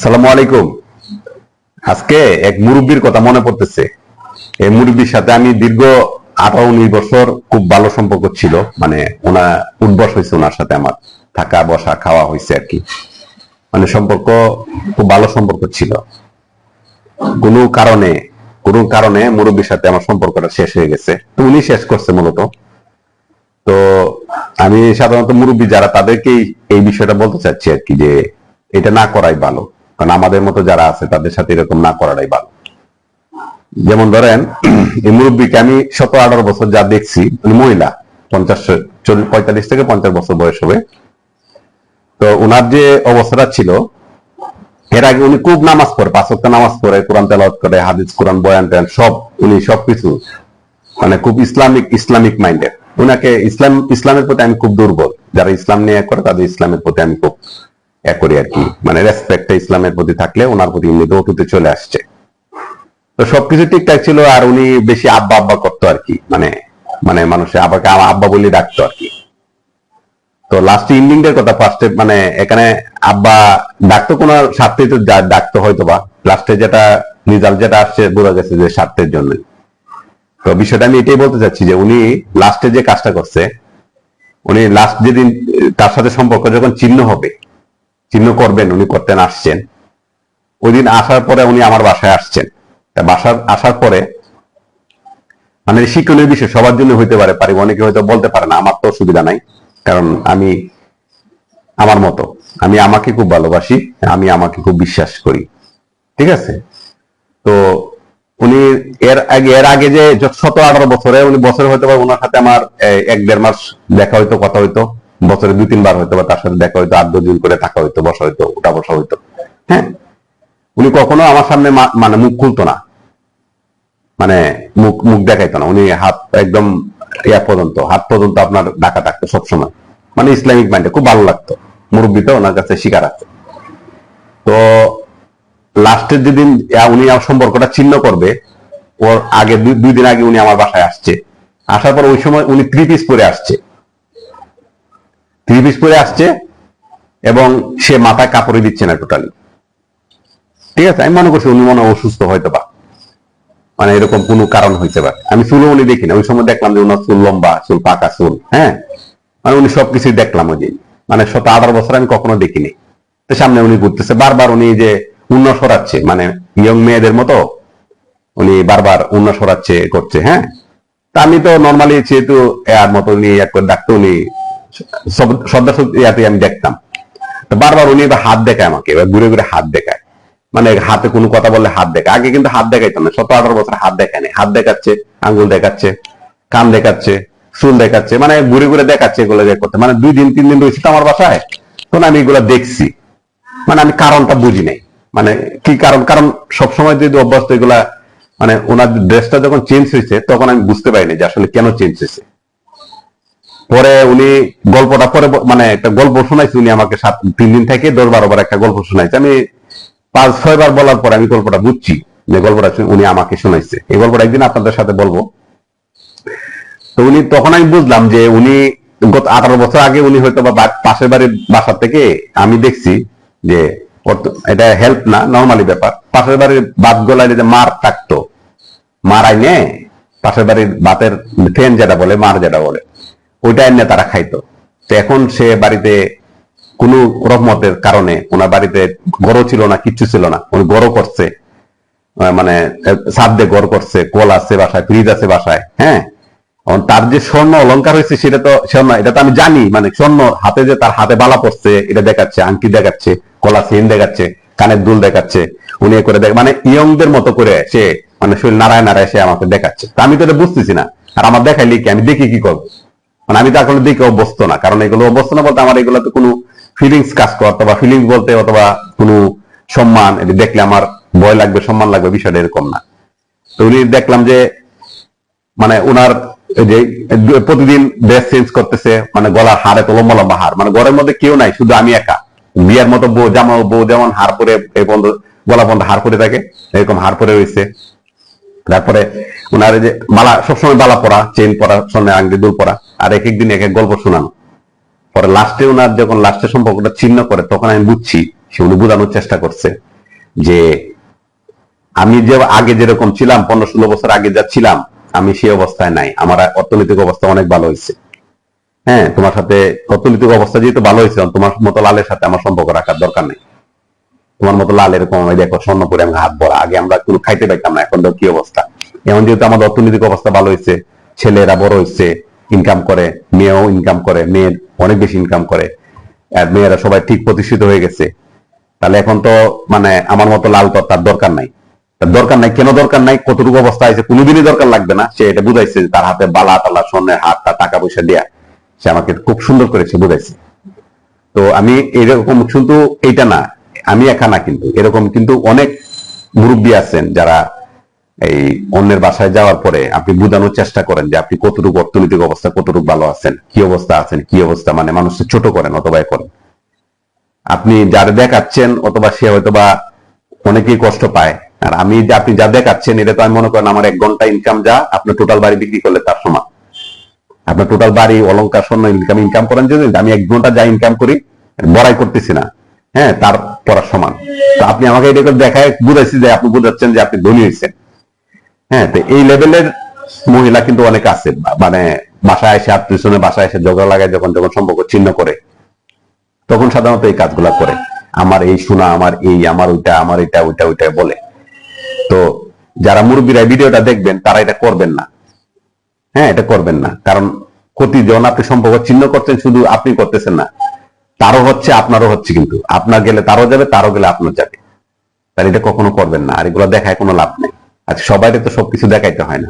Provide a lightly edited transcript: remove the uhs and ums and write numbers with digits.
সালামু আলাইকুম। আজকে এক মুরব্বীর কথা মনে পড়তেছে। এই মুরব্বীর সাথে আমি দীর্ঘ 18-19 বছর খুব ভালো সম্পর্ক ছিল। মানে উঠবস হয়েছে ওনার সাথে, আমার থাকা বসা খাওয়া হয়েছে আর কি। মানে সম্পর্ক খুব ভালো সম্পর্ক ছিল। কোনো কারণে মুরব্বীর সাথে আমার সম্পর্কটা শেষ হয়ে গেছে। তো উনি শেষ করছে মূলত। তো আমি সাধারণত মুরব্বী যারা, তাদেরকেই এই বিষয়টা বলতে চাচ্ছি আর কি, যে এটা না করাই ভালো। কারণ আমাদের মতো যারা আছে তাদের সাথে এরকম না করাটাই ভালো। যেমন ধরেন, এই মুরব্বীকে আমি 17-18 বছর যা দেখছি, মহিলা 45 থেকে 50 বছর বয়স হবে। তো ওনার যে অবস্থাটা ছিল, এর আগে উনি খুব নামাজ পড়ে, 5 ওয়াক্ত নামাজ পড়ে, কোরআন তেলাওয়াত করে, হাদিস কোরআন বয়ান টয়ান উনি সবকিছু মানে খুব ইসলামিক মাইন্ডেড। উনাকে ইসলামের প্রতি আমি খুব দুর্বল। যারা ইসলাম নিয়ে করে তাদের ইসলামের প্রতি আমি খুব করি আর কি। মানে রেসপেক্টটা ইসলামের প্রতি থাকলে ওনার প্রতি এমনিতে অটুতে চলে আসছে। তো সবকিছু ঠিকঠাক ছিল। আর উনি বেশি আব্বা আব্বা করতো আর কি। মানে মানুষের আব্বাকে আব্বা বলে ডাকতো আর কি। তো লাস্ট ইন্ডিংটার কথা ফার্স্টে, মানে এখানে আব্বা ডাকতো কোন স্বার্থে তো ডাকতো হয়তো বা, লাস্টে যেটা রেজাল্ট যেটা আসছে বোঝা গেছে যে স্বার্থের জন্য। তো বিষয়টা আমি এটাই বলতে চাচ্ছি যে উনি লাস্টে যে কাজটা করছে, উনি লাস্ট যেদিন তার সাথে সম্পর্ক যখন চিহ্ন করবেন, উনি করতেন, আসছেন। ওই দিন আসার পরে উনি আমার বাসায় আসছেন। বাসার আসার পরে মানে শিক্ষণীয় বিষয় সবার জন্য হইতে পারে, অনেকে হয়তো বলতে পারে না, আমার তো অসুবিধা নাই। কারণ আমি আমার মতো, আমি আমাকে খুব ভালোবাসি, আমি আমাকে খুব বিশ্বাস করি, ঠিক আছে। তো উনি এর আগে যে 17-18 বছরে উনি বছরে হয়তো বা ওনার সাথে আমার 1-1.5 মাস দেখা হইতো, কথা হইতো। বছরে 2-3 বার হয়তো বা তার সাথে দেখা হইতো, 8-10 দিন করে থাকা হইতো, বসা হইতো, উঠা বসা হইতো। হ্যাঁ, উনি কখনো আমার সামনে মানে মুখ খুলতো না, মানে মুখ দেখাইতো না। উনি হাত একদম হাত পর্যন্ত আপনার ঢাকা থাকতো সবসময়। মানে ইসলামিক মাইন্ডে খুব ভালো লাগতো। মুরব্বীতে ওনার কাছে শিকার আছে। তো লাস্টের যেদিন উনি সম্পর্কটা ছিন্ন করবে, ওর আগে 2 দিন আগে উনি আমার বাসায় আসছে। আসার পর ওই সময় উনি 3 পিস পরে আসছে এবং সে মাথায় কাপড়ে দিচ্ছে না টোটালি, ঠিক আছে। আমি মনে করছি উনি মনে অসুস্থ হয়তো বা, মানে এরকম কোনো কারণ হইতে পারে। আমি চুলও উনি দেখি না। ওই সময় দেখলাম যে ওনার চুল লম্বা, চুল পাকা চুল। হ্যাঁ, মানে উনি সবকিছুই দেখলাম ওই দিন। মানে 17-18 বছর আমি কখনো দেখিনি। তো সামনে উনি ঘুরতেছে বারবার, উনি যে উন্ন সরাচ্ছে, মানে ইয়ং মেয়েদের মতো উনি বারবার উন্ন সরাচ্ছে করছে। হ্যাঁ, তা আমি তো নর্মালি যেহেতু এর মতো উনি ডাকতো, উনি শ্রদ্ধা ইয়াতে আমি দেখতাম। তো বারবার উনি হাত দেখায় আমাকে, ঘুরে ঘুরে হাত দেখায়। মানে হাতে কোনো কথা বললে হাত দেখায়। আগে কিন্তু হাত দেখাইতো না, 17-18 বছর হাত দেখায়নি। হাত দেখাচ্ছে, আঙ্গুল দেখাচ্ছে, কান দেখাচ্ছে, চুল দেখাচ্ছে, মানে ঘুরে ঘুরে দেখাচ্ছে। এগুলো করতে মানে 2-3 দিন রয়েছে তো আমার বাসায়। তখন আমি এগুলো দেখছি। মানে আমি কারণটা বুঝি নাই, মানে কি কারণ সবসময় যদি অভ্যস্ত এগুলা, মানে ওনার ড্রেসটা যখন চেঞ্জ হয়েছে তখন আমি বুঝতে পারিনি যে আসলে কেন চেঞ্জ হয়েছে। পরে উনি গল্পটা পরে মানে একটা গল্প শোনাইছে উনি আমাকে, 3 দিন থেকে 10-12 বার একটা গল্প শোনাইছে। আমি 5-6 বার বলার পরে আমি গল্পটা বুঝছি যে গল্পটা উনি আমাকে শোনাইছে। এই গল্পটা একদিন আপনাদের সাথে বলবো। তো উনি তখন আমি বুঝলাম যে উনি গত 18 বছর আগে উনি হয়তো বা পাশের বাড়ির বাসা থেকে আমি দেখছি যে, এটা হেল্প না, নর্মালি ব্যাপার, পাশের বাড়ির বাত গলায় যে মার থাকতো, মার আইনে পাশের বাড়ির বাতের ফেন যেটা বলে, মার যেটা বলে, ওইটা এনে তারা খাইতো। তো এখন সে বাড়িতে কোনো রহমতের কারণে ওনার বাড়িতে গড়ও ছিল না, কিচ্ছু ছিল না, উনি গড়ও করছে, মানে ছাদ দিয়ে গড় করছে, কল আছে বাসায়, ফ্রিজ আছে বাসায়। হ্যাঁ, তার যে স্বর্ণ অলংকার হয়েছে সেটা তো স্বর্ণ, এটা তো আমি জানি। মানে স্বর্ণ হাতে, যে তার হাতে বালা পড়ছে এটা দেখাচ্ছে, আংটি দেখাচ্ছে, কলা চেন দেখাচ্ছে, কানের দুল দেখাচ্ছে। উনি করে দেখ, মানে ইয়ংদের মতো করে সে মানে শরীর নাড়ায় সে আমাকে দেখাচ্ছে। তা আমি তো এটা বুঝতেছি না। আর আমার দেখাইলে কি, আমি দেখি কি করবো? মানে আমি তো আসলে দেখে অভ্যস্ত না। কারণ এগুলো অভ্যস্ত না বলতে আমার এগুলো তো কোনো ফিলিংস কাজ করে, অথবা ফিলিংস বলতে অথবা কোনো সম্মান, এটা দেখলে আমার ভয় লাগবে, সম্মান লাগবে, বিষয়টা এরকম না। তো উনি দেখলাম যে মানে ওনার যে প্রতিদিন ড্রেস চেঞ্জ করতেছে, মানে গলার হার এত লম্বা লম্বা হার, মানে ঘরের মধ্যে কেউ নাই, শুধু আমি একা। বিয়ের মতো বউ যেমন হার পরে এই বন্ধ, গলা বন্ধ হার পরে থাকে, এরকম হার পরে রয়েছে। তারপরে ওনার যে মালা, সবসময় বালা পরা, চেন পরা, স্বর্ণের আংটি দুল পরা, আর এক এক দিন এক এক গল্প শোনানো। পরে লাস্টে ওনার যখন লাস্টের সম্পর্কটা ছিন্ন করে, তখন আমি বুঝছি সে উনি বোঝানোর চেষ্টা করছে যে আমি যে আগে যেরকম ছিলাম 15-16 বছর আগে যা ছিলাম আমি সেই অবস্থায় নাই, আমার অর্থনৈতিক অবস্থা অনেক ভালো হয়েছে। হ্যাঁ, তোমার সাথে অর্থনৈতিক অবস্থা যেহেতু ভালো হয়েছে, তোমার মতো লালের সাথে আমার সম্পর্ক রাখার দরকার নেই। তোমার মতো লাল এরকম দেখো স্বর্ণ করে আমি হাত ভরা, আগে আমরা কোনো খাইতে পাইতাম না, এখন তো কি অবস্থা। এখন যেহেতু আমাদের অর্থনৈতিক অবস্থা ভালো হয়েছে, ছেলেরা বড় হয়েছে, ইনকাম করে, মেয়েও ইনকাম করে, মেয়ের অনেক বেশি ইনকাম করে, আর মেয়েরা সবাই ঠিক প্রতিষ্ঠিত হয়ে গেছে, তাহলে এখন তো মানে আমার মতো লাল তো তার দরকার নাই। তার দরকার নাই কেন দরকার নাই, কতটুকু অবস্থা আছে কোনোদিনই দরকার লাগবে না। সে এটা বুঝাইছে যে তার হাতে বালা টালা স্বর্ণের হাত, তার টাকা পয়সা দেয়া, সে আমাকে খুব সুন্দর করেছে বুঝাইছে। তো আমি এরকম শুধু এইটা না, আমি একা না, কিন্তু এরকম কিন্তু অনেক মুরব্বী আছেন যারা এই অন্যের বাসায় যাওয়ার পরে আপনি বোঝানোর চেষ্টা করেন যে আপনি কতটুকু অর্থনৈতিক অবস্থা, কতটুকু ভালো আছেন, কি অবস্থা আছেন, কি অবস্থা, মানে মানুষকে ছোট করেন অথবা করেন। আপনি যার দেখাচ্ছেন অথবা সে হয়তোবা অনেকেই কষ্ট পায়, আর আমি যে আপনি যা দেখাচ্ছেন এটা তো আমি মনে করেন আমার 1 ঘন্টা ইনকাম যা আপনার টোটাল বাড়ি বিক্রি করলে তার সমান। আপনার টোটাল বাড়ি অলংকার স্বর্ণ ইনকাম করেন, যদি আমি 1 ঘন্টা যা ইনকাম করি বড়াই করতেছি না, হ্যাঁ, তার পড়ার সমান। তো আপনি আমাকে এটা দেখায় বুঝাইছি যে আপনি বুঝাচ্ছেন যে আপনি ধনী হয়েছেন। হ্যাঁ, তো এই লেভেলের মহিলা কিন্তু অনেক আছে, মানে বাসায় এসে আত্মীয় বাসায় এসে ঝগড়া লাগায়, যখন যখন সম্পর্ক ছিন্ন করে তখন সাধারণত এই কাজগুলা করে, আমার এই শোনা, আমার এই, আমার ওইটা, আমার এটা, ওইটা ওইটা বলে। তো যারা মুরব্বীরা ভিডিওটা দেখবেন তারা এটা করবেন না। হ্যাঁ, এটা করবেন না, কারণ ক্ষতি যখন আপনি সম্পর্ক ছিন্ন করছেন শুধু আপনি করতেছেন না, তারও হচ্ছে আপনারও হচ্ছে, কিন্তু আপনার গেলে তারও যাবে, তারও গেলে আপনার যাবে। তাহলে এটা কখনো করবেন না, আর এগুলো দেখায় কোনো লাভ নেই। আচ্ছা, সবাইকে তো সবকিছু দেখাইতে হয় না।